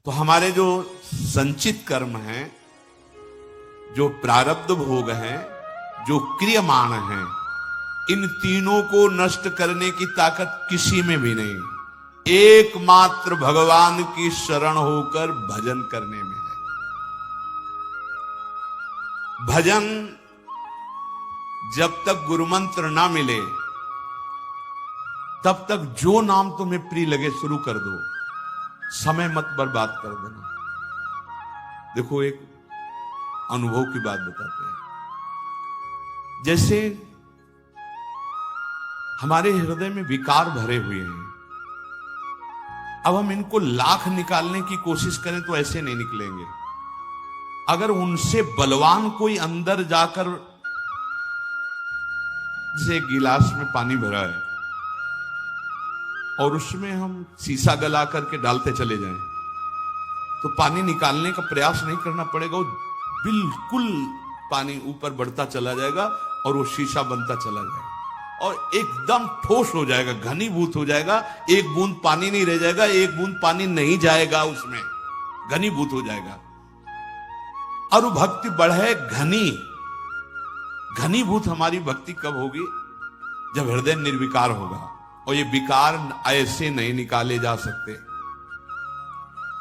तो हमारे जो संचित कर्म हैं, जो प्रारब्ध भोग हैं, जो क्रियमाण हैं, इन तीनों को नष्ट करने की ताकत किसी में भी नहीं, एकमात्र भगवान की शरण होकर भजन करने में है। भजन जब तक गुरुमंत्र ना मिले तब तक जो नाम तुम्हें प्रिय लगे शुरू कर दो, समय मत बर्बाद कर देना। देखो एक अनुभव की बात बताते हैं। जैसे हमारे हृदय में विकार भरे हुए हैं, अब हम इनको लाख निकालने की कोशिश करें तो ऐसे नहीं निकलेंगे। अगर उनसे बलवान कोई अंदर जाकर, जैसे एक गिलास में पानी भरा है और उसमें हम शीशा गला करके डालते चले जाएं, तो पानी निकालने का प्रयास नहीं करना पड़ेगा, वो बिल्कुल पानी ऊपर बढ़ता चला जाएगा और वो शीशा बनता चला जाएगा और एकदम ठोस हो जाएगा, घनीभूत हो जाएगा। एक बूंद पानी नहीं रह जाएगा, एक बूंद पानी नहीं जाएगा, उसमें घनीभूत हो जाएगा। और भक्ति बढ़े घनीभूत हमारी भक्ति कब होगी? जब हृदय निर्विकार होगा। और ये विकार ऐसे नहीं निकाले जा सकते,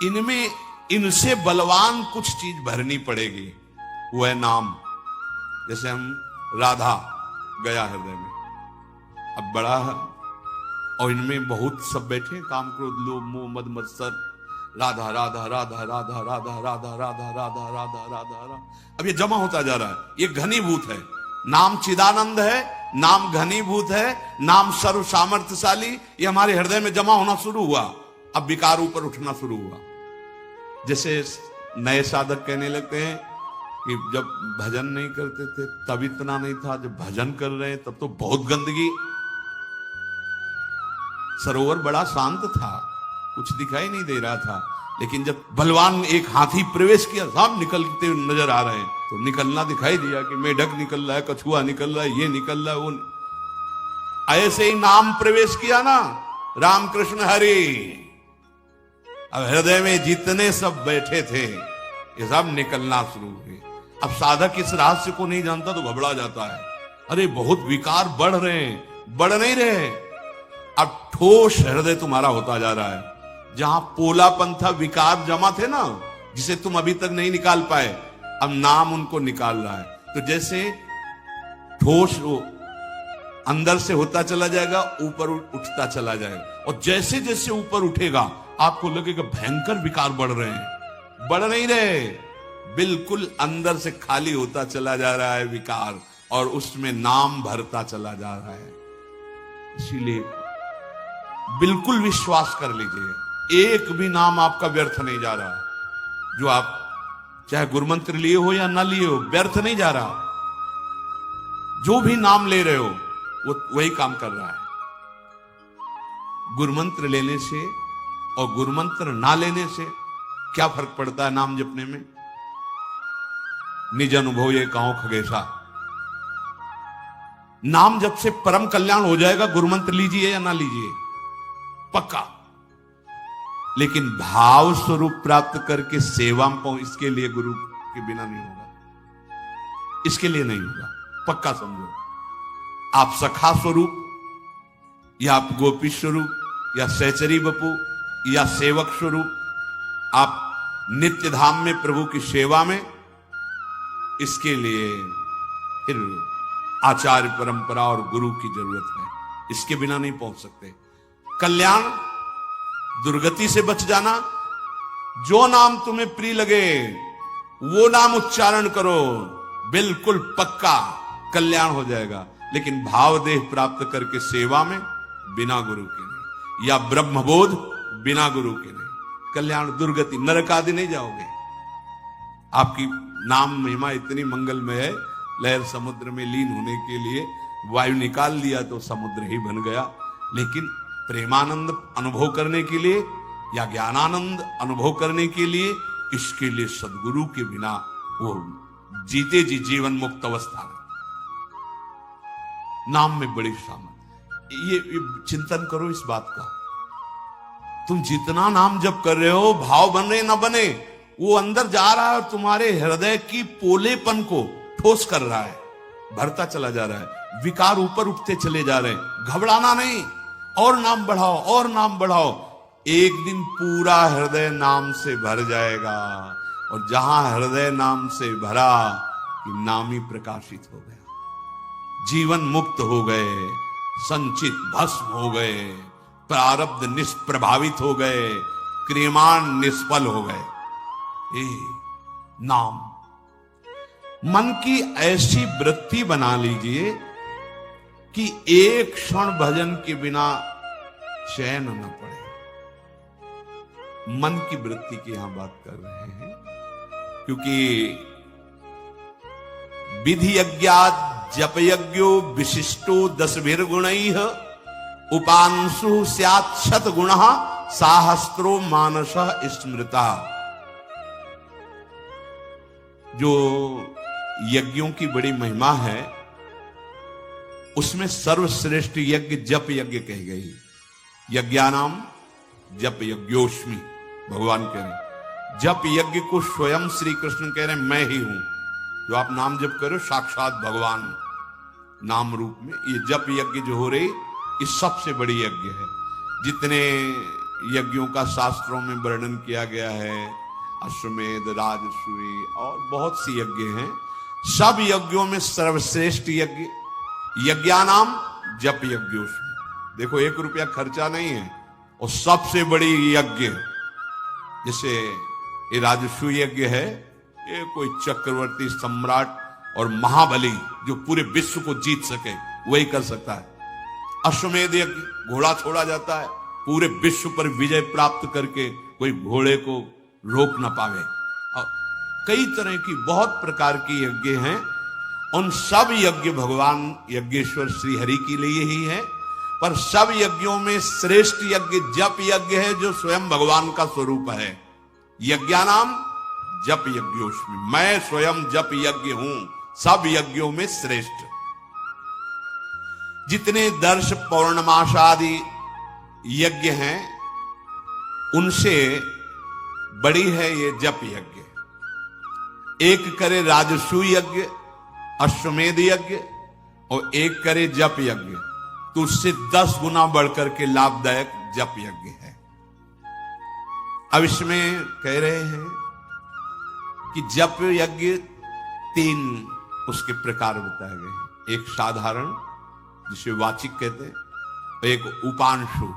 इनमें इनसे बलवान कुछ चीज भरनी पड़ेगी, वो है नाम। जैसे हम राधा गया हृदय में, अब बड़ा है और इनमें बहुत सब बैठे, काम क्रोध लोभ मोह मद मत्सर, राधा राधा राधा राधा राधा राधा राधा राधा राधा राधा। अब ये जमा होता जा रहा है, ये घनीभूत है। नाम चिदानंद है, नाम घनीभूत है, नाम सर्व सामर्थ्यशाली। ये हमारे हृदय में जमा होना शुरू हुआ, अब विकार ऊपर उठना शुरू हुआ। जैसे नए साधक कहने लगते हैं कि जब भजन नहीं करते थे तब इतना नहीं था, जब भजन कर रहे हैं तब तो बहुत गंदगी। सरोवर बड़ा शांत था, कुछ दिखाई नहीं दे रहा था, लेकिन जब बलवान एक हाथी प्रवेश किया, सब निकलते नजर आ रहे हैं, तो निकलना दिखाई दिया कि मेढक निकल रहा है, कछुआ निकल रहा है, ये निकल रहा है, वो। ऐसे ही नाम प्रवेश किया ना, राम कृष्ण हरि। अब हृदय में जितने सब बैठे थे ये सब निकलना शुरू हुए। अब साधक इस रहस्य को नहीं जानता तो घबरा जाता है, अरे बहुत विकार बढ़ रहे हैं, बढ़ नहीं रहे। अब ठोस हृदय तुम्हारा होता जा रहा है। जहां पोलापन था, विकार जमा थे ना, जिसे तुम अभी तक नहीं निकाल पाए, अब नाम उनको निकाल रहा है। तो जैसे ठोस वो अंदर से होता चला जाएगा, ऊपर उठता चला जाएगा, और जैसे जैसे ऊपर उठेगा आपको लगेगा भयंकर विकार बढ़ रहे हैं, बढ़ नहीं रहे, बिल्कुल अंदर से खाली होता चला जा रहा है विकार, और उसमें नाम भरता चला जा रहा है। इसीलिए बिल्कुल विश्वास कर लीजिए, एक भी नाम आपका व्यर्थ नहीं जा रहा। जो आप चाहे गुरुमंत्र लिए हो या ना लिए हो, व्यर्थ नहीं जा रहा। जो भी नाम ले रहे हो वो वही काम कर रहा है। गुरुमंत्र लेने से और गुरुमंत्र ना लेने से क्या फर्क पड़ता है नाम जपने में? निज अनुभव ये कहो खगेशा, नाम जप से परम कल्याण हो जाएगा, गुरुमंत्र लीजिए या ना लीजिए, पक्का। लेकिन भाव स्वरूप प्राप्त करके सेवा में पाऊं, इसके लिए गुरु के बिना नहीं होगा, इसके लिए नहीं होगा, पक्का समझो। आप सखा स्वरूप या आप गोपी स्वरूप या सहचरी बपू या सेवक स्वरूप, आप नित्य धाम में प्रभु की सेवा में, इसके लिए फिर आचार्य परंपरा और गुरु की जरूरत है, इसके बिना नहीं पहुंच सकते। कल्याण, दुर्गति से बच जाना, जो नाम तुम्हें प्रिय लगे वो नाम उच्चारण करो, बिल्कुल पक्का कल्याण हो जाएगा। लेकिन भाव देह प्राप्त करके सेवा में बिना गुरु के नहीं, या ब्रह्मबोध बिना गुरु के नहीं, कल्याण दुर्गति नरक आदि नहीं जाओगे। आपकी नाम महिमा इतनी मंगलमय है, लहर समुद्र में लीन होने के लिए वायु निकाल दिया तो समुद्र ही बन गया। लेकिन प्रेमानंद अनुभव करने के लिए या ज्ञानानंद अनुभव करने के लिए, इसके लिए सदगुरु के बिना वो जीते जी जीवन मुक्त अवस्था में। नाम में बड़ी सामर्थ, ये चिंतन करो इस बात का। तुम जितना नाम जप कर रहे हो, भाव बने ना बने, वो अंदर जा रहा है, तुम्हारे हृदय की पोलेपन को ठोस कर रहा है, भरता चला जा रहा है, विकार ऊपर उठते चले जा रहे हैं। घबराना नहीं, और नाम बढ़ाओ और नाम बढ़ाओ, एक दिन पूरा हृदय नाम से भर जाएगा। और जहां हृदय नाम से भरा कि नाम ही प्रकाशित हो गया, जीवन मुक्त हो गए, संचित भस्म हो गए, प्रारब्ध निष्प्रभावित हो गए, क्रियमाण निष्फल हो गए। नाम मन की ऐसी वृत्ति बना लीजिए कि एक क्षण भजन के बिना चैन न पड़े। मन की वृत्ति की यहां बात कर रहे हैं, क्योंकि विधि यज्ञात जप यज्ञो विशिष्टो 10 गुणैः उपांशु स्यात् शत गुणः साहस्रो मानसः स्मृता। जो यज्ञों की बड़ी महिमा है, उसमें सर्वश्रेष्ठ यज्ञ जप यज्ञ कही गई। यज्ञानाम जप यज्ञोस्मि, भगवान कह रहे। जप यज्ञ को स्वयं श्री कृष्ण कह रहे हैं, मैं ही हूं। जो आप नाम जप करो, साक्षात भगवान नाम रूप में ये जप यज्ञ जो हो रही, ये सबसे बड़ी यज्ञ है। जितने यज्ञों का शास्त्रों में वर्णन किया गया है, अश्वमेध, राजसूय और बहुत सी यज्ञ हैं, सब यज्ञों में सर्वश्रेष्ठ यज्ञ यज्ञानाम जप यज्ञोस्मि। देखो, 1 रुपया खर्चा नहीं है, और सबसे बड़ी यज्ञ जैसे ये राजसूय यज्ञ है, ये कोई चक्रवर्ती सम्राट और महाबली जो पूरे विश्व को जीत सके वही कर सकता है। अश्वमेध यज्ञ, घोड़ा छोड़ा जाता है, पूरे विश्व पर विजय प्राप्त करके कोई घोड़े को रोक न पावे। और कई तरह की बहुत प्रकार की यज्ञ हैं। उन सब यज्ञ भगवान यज्ञेश्वर श्री हरि के लिए ही है, पर सब यज्ञों में श्रेष्ठ यज्ञ जप यज्ञ है, जो स्वयं भगवान का स्वरूप है। यज्ञानाम जप यज्ञोस्मि, मैं स्वयं जप यज्ञ हूं, सब यज्ञों में श्रेष्ठ। जितने दर्श पौर्णमासादि यज्ञ हैं, उनसे बड़ी है ये जप यज्ञ। एक करे राजसूय यज्ञ, अश्वमेध यज्ञ, और एक करे जप यज्ञ, तो उससे 10 गुना बढ़कर के लाभदायक जप यज्ञ है। अब इसमें कह रहे हैं कि जप यज्ञ 3 उसके प्रकार बताए गए हैं। एक साधारण, जिसे वाचिक कहते हैं, एक उपांशु,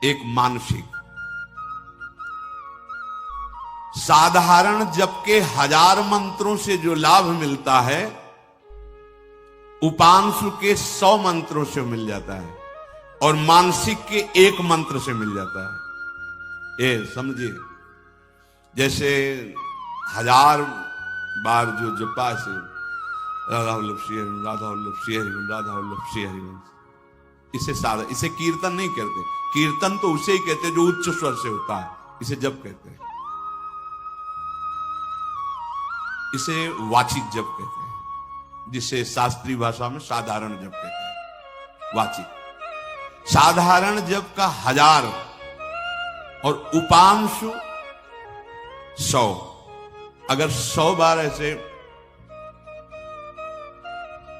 एक मानसिक। साधारण जप के 1000 मंत्रों से जो लाभ मिलता है, उपांशु के 100 मंत्रों से मिल जाता है, और मानसिक के 1 मंत्र से मिल जाता है। ये समझिए, जैसे 1000 बार जो जपा से राधा वल्लभ श्री हरि, राधा वल्लभ श्री हरि, राधा वल्लभ श्री हरि, इसे कीर्तन नहीं कहते। कीर्तन तो उसे ही कहते जो उच्च स्वर से होता है, इसे जप कहते हैं। इसे वाचिक जप कहते हैं, जिसे शास्त्रीय भाषा में साधारण जप कहते हैं। वाचिक साधारण जप का 1000 और उपांशु 100। अगर 100 बार ऐसे,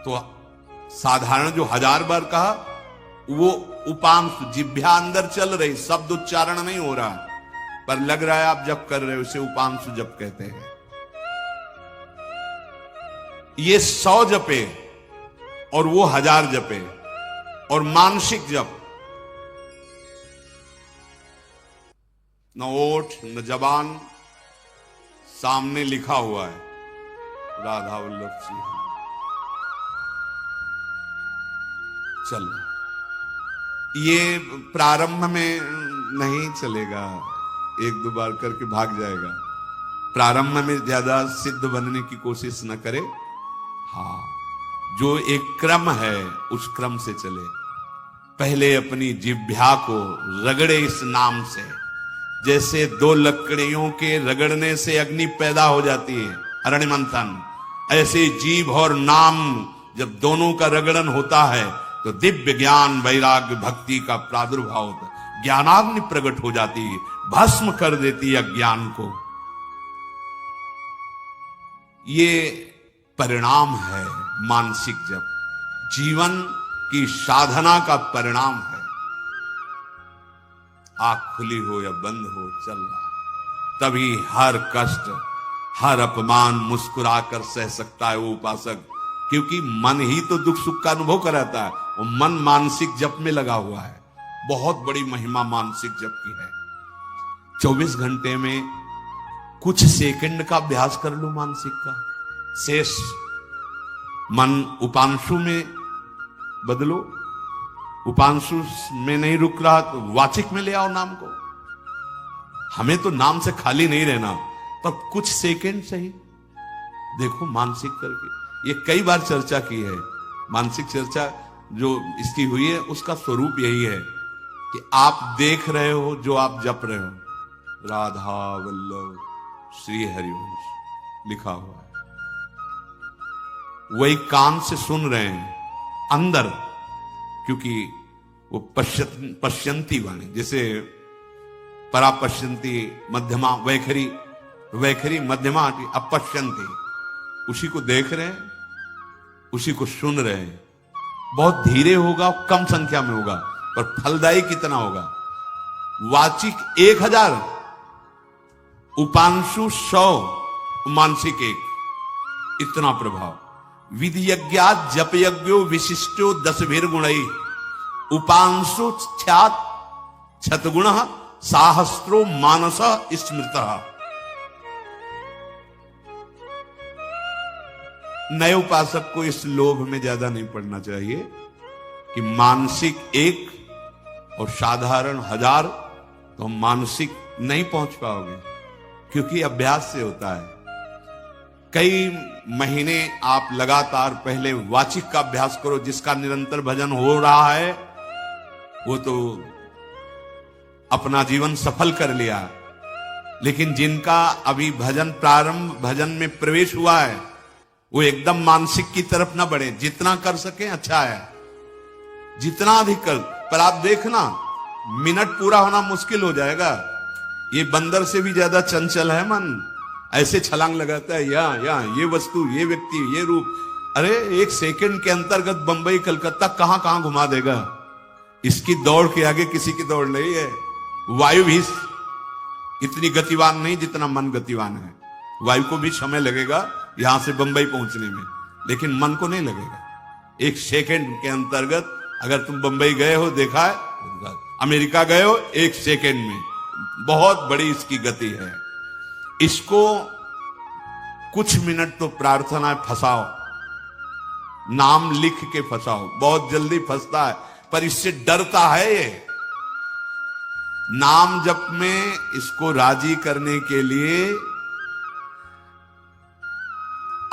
तो साधारण जो 1000 बार कहा, वो उपांशु, जिह्वा अंदर चल रही, शब्द उच्चारण नहीं हो रहा, पर लग रहा है आप जप कर रहे हो, उसे उपांशु जप कहते हैं। ये 100 जपे और वो 1000 जपे। और मानसिक जप, न ओठ न जबान, सामने लिखा हुआ है राधा वल्लभ श्री हरि। चल, ये प्रारंभ में नहीं चलेगा, 1-2 बार करके भाग जाएगा। प्रारंभ में ज्यादा सिद्ध बनने की कोशिश न करे। हाँ, जो एक क्रम है उस क्रम से चले। पहले अपनी जिह्वा को रगड़े इस नाम से, जैसे 2 लकड़ियों के रगड़ने से अग्नि पैदा हो जाती है, अरण्य मंथन, ऐसे जीभ और नाम जब दोनों का रगड़न होता है तो दिव्य ज्ञान, वैराग्य, भक्ति का प्रादुर्भाव होता है। ज्ञानाग्नि प्रकट हो जाती है, भस्म कर देती है अज्ञान को। ये परिणाम है मानसिक जप, जीवन की साधना का परिणाम है। आंख खुली हो या बंद हो, चल रहा, तभी हर कष्ट, हर अपमान मुस्कुराकर सह सकता है वो उपासक, क्योंकि मन ही तो दुख सुख का अनुभव कराता है। वो मन मानसिक जप में लगा हुआ है। बहुत बड़ी महिमा मानसिक जप की है। 24 घंटे में कुछ सेकंड का अभ्यास कर लो मानसिक का, शेष मन उपांशु में बदलो। उपांशु में नहीं रुक रहा तो वाचिक में ले आओ नाम को। हमें तो नाम से खाली नहीं रहना, पर कुछ सेकंड सही देखो मानसिक करके। ये कई बार चर्चा की है, मानसिक चर्चा जो इसकी हुई है उसका स्वरूप यही है कि आप देख रहे हो जो आप जप रहे हो, राधा वल्लभ श्री हरिवंश लिखा हुआ है, वही कान से सुन रहे हैं अंदर, क्योंकि वो पश्यंती वाणी, जैसे परा पश्यंती मध्यमा वैखरी, वैखरी मध्यमा अपश्यंती, उसी को देख रहे हैं, उसी को सुन रहे हैं। बहुत धीरे होगा, कम संख्या में होगा, पर फलदायी कितना होगा। वाचिक 1000, उपांशु 100, मानसिक 1, इतना प्रभाव। विधि यज्ञात जप यज्ञो विशिष्टो 10 गुणई, उपांशु ख्यात छतगुण साहस्रो मानस स्मृत। नए उपासक को इस लोभ में ज्यादा नहीं पड़ना चाहिए कि मानसिक 1 और साधारण 1000, तो हम मानसिक नहीं पहुंच पाओगे, क्योंकि अभ्यास से होता है। कई महीने आप लगातार पहले वाचिक का अभ्यास करो, जिसका निरंतर भजन हो रहा है वो तो अपना जीवन सफल कर लिया, लेकिन जिनका अभी भजन प्रारंभ, भजन में प्रवेश हुआ है, वो एकदम मानसिक की तरफ ना बढ़े। जितना कर सके अच्छा है, जितना अधिक कर, पर आप देखना मिनट पूरा होना मुश्किल हो जाएगा। ये बंदर से भी ज्यादा चंचल है मन, ऐसे छलांग लगाता है, या ये वस्तु, ये व्यक्ति, ये रूप। अरे 1 सेकंड के अंतर्गत बंबई कलकत्ता कहां कहां घुमा देगा। इसकी दौड़ के आगे किसी की दौड़ नहीं है। वायु भी इतनी गतिवान नहीं जितना मन गतिवान है। वायु को भी समय लगेगा यहां से बंबई पहुंचने में, लेकिन मन को नहीं लगेगा। 1 सेकंड के अंतर्गत अगर तुम बंबई गए हो, देखा है, अमेरिका गए हो, 1 सेकंड में, बहुत बड़ी इसकी गति है। इसको कुछ मिनट तो प्रार्थना फंसाओ, नाम लिख के फंसाओ। बहुत जल्दी फंसता है, पर इससे डरता है ये। नाम जप में इसको राजी करने के लिए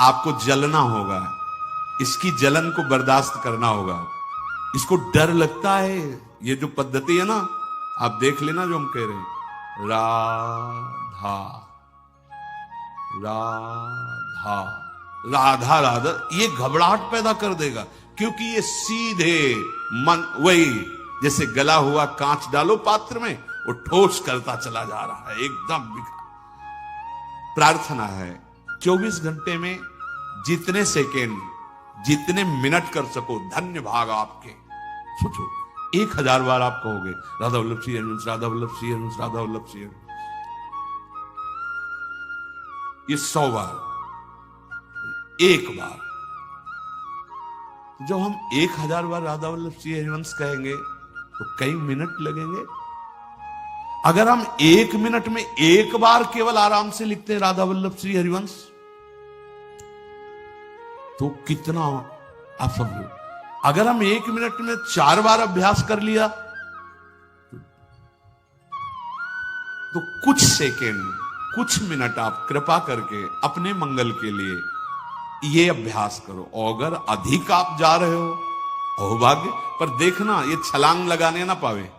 आपको जलना होगा, इसकी जलन को बर्दाश्त करना होगा। इसको डर लगता है। ये जो पद्धति है ना, आप देख लेना जो हम कह रहे हैं, राधा राधा राधा राधा, ये घबराहट पैदा कर देगा, क्योंकि ये सीधे मन, वही जैसे गला हुआ कांच डालो पात्र में, वो ठोस करता चला जा रहा है, एकदम बिखा। प्रार्थना है 24 घंटे में जितने सेकेंड, जितने मिनट कर सको, धन्य भाग आपके। सोचो 1000 बार आप कहोगे राधा वल्लभ श्री हरिवंश, राधा वल्लभ श्री हरिवंश, राधा वल्लभ श्री हरिवंश। ये 100 बार, 1 बार। जब हम 1000 बार राधा वल्लभ श्री हरिवंश कहेंगे तो कई मिनट लगेंगे। अगर हम 1 मिनट में 1 बार केवल आराम से लिखते हैं राधा वल्लभ श्री हरिवंश, तो कितना आप समझो। अगर हम 1 मिनट में 4 बार अभ्यास कर लिया तो कुछ सेकेंड, कुछ मिनट आप कृपा करके अपने मंगल के लिए ये अभ्यास करो। और अगर अधिक आप जा रहे हो, अहोभाग्य, पर देखना ये छलांग लगाने ना पावे,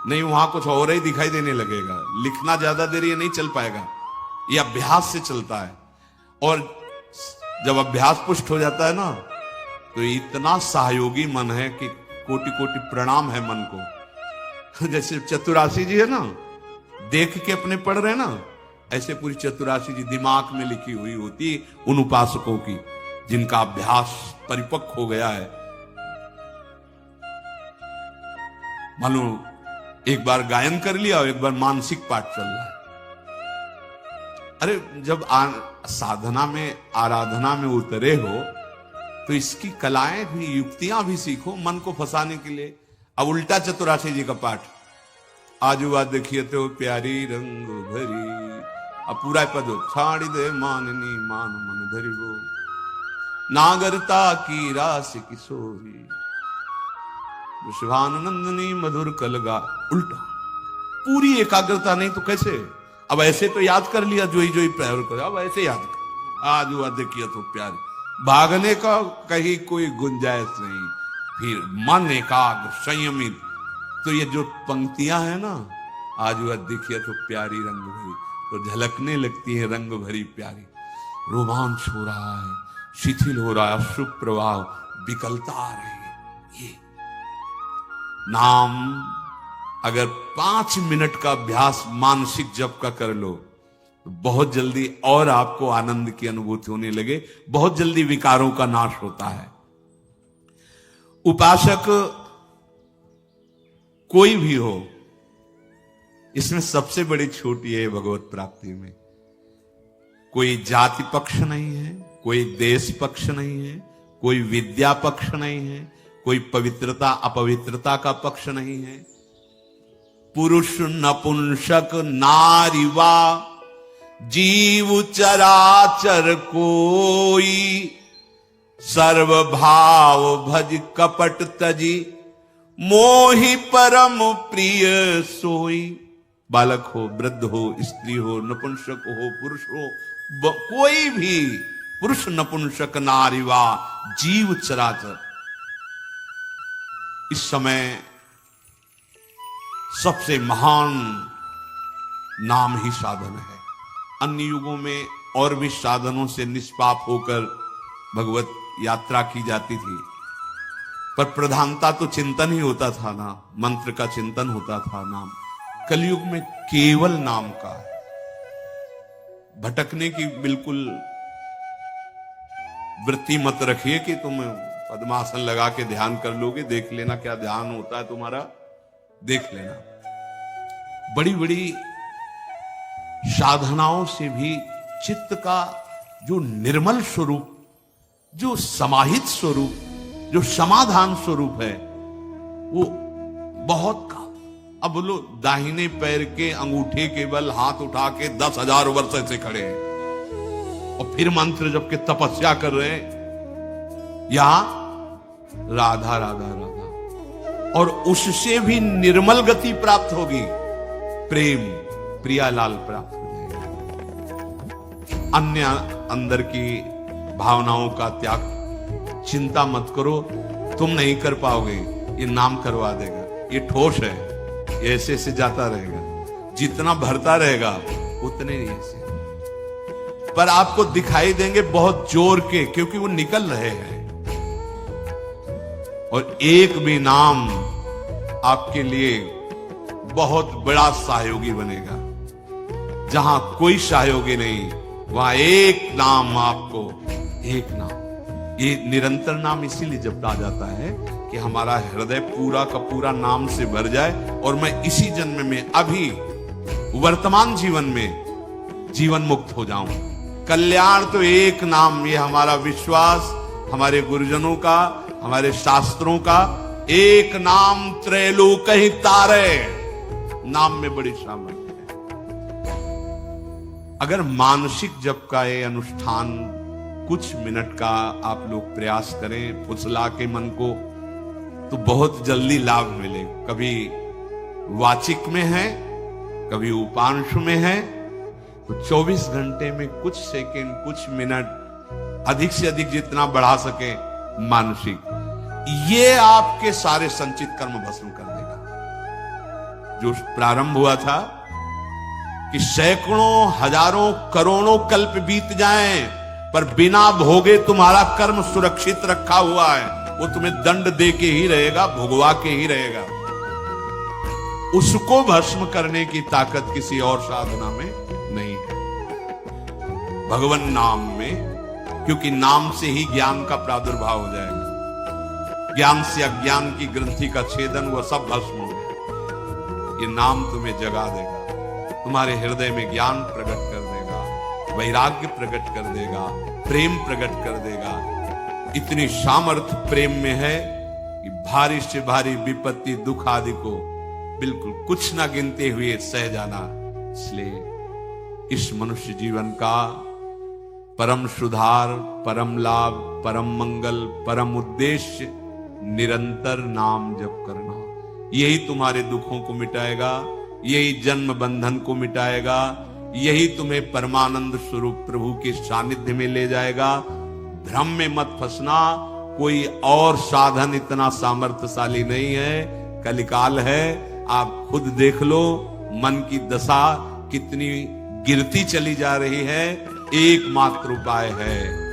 नहीं वहां कुछ और ही दिखाई देने लगेगा। लिखना ज्यादा देर ये नहीं चल पाएगा, ये अभ्यास से चलता है। और जब अभ्यास पुष्ट हो जाता है ना, तो इतना सहयोगी मन है कि कोटि कोटि प्रणाम है मन को। जैसे चतुराशी जी है ना, देख के अपने पढ़ रहे हैं ना, ऐसे पूरी चतुराशी जी दिमाग में लिखी हुई होती उन उपासकों की जिनका अभ्यास परिपक्व हो गया है। मालूम, एक बार गायन कर लिया और एक बार मानसिक पाठ चल रहा है। अरे जब साधना में, आराधना में उतरे हो तो इसकी कलाएं भी, युक्तियां भी सीखो मन को फंसाने के लिए। अब उल्टा चतुराशी जी का पाठ, आजू बात देखिए तो प्यारी रंग भरी, अब पूरा पद छाड़ी दे माननी मान मन धरी वो, नागरता की रास किशोरी, विश्वानंदनी मधुर कलगा। उल्टा, पूरी एकाग्रता नहीं तो कैसे? अब ऐसे तो याद कर लिया जोई जोई प्रहर कर, अब ऐसे याद कर, आज हुआ देखिए तो प्यारी, भागने का कहीं कोई गुंजाइश नहीं, फिर मन एकाग्र संयमित। तो ये जो पंक्तियां है ना, आज हुआ देखिए तो प्यारी रंग भरी, तो झलकने लगती है रंग भरी प्यारी, रोमांच हो रहा है, शिथिल हो रहा है, अशुभ प्रभाव, विकलता आ रही है। ये नाम अगर 5 मिनट का अभ्यास मानसिक जप का कर लो तो बहुत जल्दी और आपको आनंद की अनुभूति होने लगे, बहुत जल्दी विकारों का नाश होता है। उपासक कोई भी हो, इसमें सबसे बड़ी छूट यह है भगवत प्राप्ति में, कोई जाति पक्ष नहीं है, कोई देश पक्ष नहीं है, कोई विद्या पक्ष नहीं है, कोई पवित्रता अपवित्रता का पक्ष नहीं है। पुरुष नपुंसक नारीवा जीव चराचर कोई, सर्वभाव भज कपट तजी, मोहि परम प्रिय सोई। बालक हो, वृद्ध हो, स्त्री हो, नपुंसक हो, पुरुष हो, कोई भी, पुरुष नपुंसक नारीवा जीव चराचर। इस समय सबसे महान नाम ही साधन है। अन्य युगों में और भी साधनों से निष्पाप होकर भगवत यात्रा की जाती थी, पर प्रधानता तो चिंतन ही होता था ना, मंत्र का चिंतन होता था। नाम कलयुग में केवल नाम का है। भटकने की बिल्कुल वृत्ति मत रखिए कि तुम पद्मासन लगा के ध्यान कर लोगे, देख लेना क्या ध्यान होता है तुम्हारा, देख लेना। बड़ी बड़ी साधनाओं से भी चित्त का जो निर्मल स्वरूप, जो समाहित स्वरूप, जो समाधान स्वरूप है, वो बहुत का। अब बोलो, दाहिने पैर के अंगूठे के बल हाथ उठा के 10,000 वर्ष से खड़े हैं और फिर मंत्र जप के तपस्या कर रहे हैं, यहां राधा राधा राधा, और उससे भी निर्मल गति प्राप्त होगी, प्रेम प्रियालाल प्राप्त हो जाएगा। अन्य अंदर की भावनाओं का त्याग, चिंता मत करो, तुम नहीं कर पाओगे, ये नाम करवा देगा। ये ठोस है, ये ऐसे से जाता रहेगा, जितना भरता रहेगा उतने ही ऐसे, पर आपको दिखाई देंगे बहुत जोर के, क्योंकि वो निकल रहे हैं। और एक भी नाम आपके लिए बहुत बड़ा सहयोगी बनेगा। जहां कोई सहयोगी नहीं, वहां एक नाम आपको, एक नाम। ये निरंतर नाम इसीलिए जपा जाता है कि हमारा हृदय पूरा का पूरा नाम से भर जाए और मैं इसी जन्म में, अभी वर्तमान जीवन में जीवन मुक्त हो जाऊं। कल्याण तो एक नाम, ये हमारा विश्वास, हमारे गुरुजनों का, हमारे शास्त्रों का, एक नाम त्रैलोक ही तारे। नाम में बड़ी सामर्थ्य है। अगर मानसिक जप का ये अनुष्ठान कुछ मिनट का आप लोग प्रयास करें, फुसला के मन को, तो बहुत जल्दी लाभ मिले। कभी वाचिक में है, कभी उपांशु में है, तो 24 घंटे में कुछ सेकंड, कुछ मिनट, अधिक से अधिक जितना बढ़ा सके मानसिक, ये आपके सारे संचित कर्म भस्म कर देगा। जो प्रारंभ हुआ था कि सैकड़ों, हजारों, करोड़ों कल्प बीत जाएं, पर बिना भोगे तुम्हारा कर्म सुरक्षित रखा हुआ है, वो तुम्हें दंड दे के ही रहेगा, भुगवा के ही रहेगा। उसको भस्म करने की ताकत किसी और साधना में नहीं है, भगवान नाम में। क्योंकि नाम से ही ज्ञान का प्रादुर्भाव हो जाएगा। ज्ञान से अज्ञान की ग्रंथि का छेदन, वह सब भस्म हो गया। ये नाम तुम्हें जगा देगा, तुम्हारे हृदय में ज्ञान प्रकट कर देगा, वैराग्य प्रकट कर देगा, प्रेम प्रकट कर देगा। इतनी सामर्थ्य प्रेम में है कि भारी से भारी विपत्ति दुख आदि को बिल्कुल कुछ ना गिनते हुए सह जाना। इसलिए इस मनुष्य जीवन का परम सुधार, परम लाभ, परम मंगल, परम उद्देश्य निरंतर नाम जप करना। यही तुम्हारे दुखों को मिटाएगा, यही जन्म बंधन को मिटाएगा, यही तुम्हें परमानंद स्वरूप प्रभु के सानिध्य में ले जाएगा। भ्रम में मत फंसना, कोई और साधन इतना सामर्थ्यशाली नहीं है। कलिकाल है, आप खुद देख लो मन की दशा कितनी गिरती चली जा रही है। एकमात्र उपाय है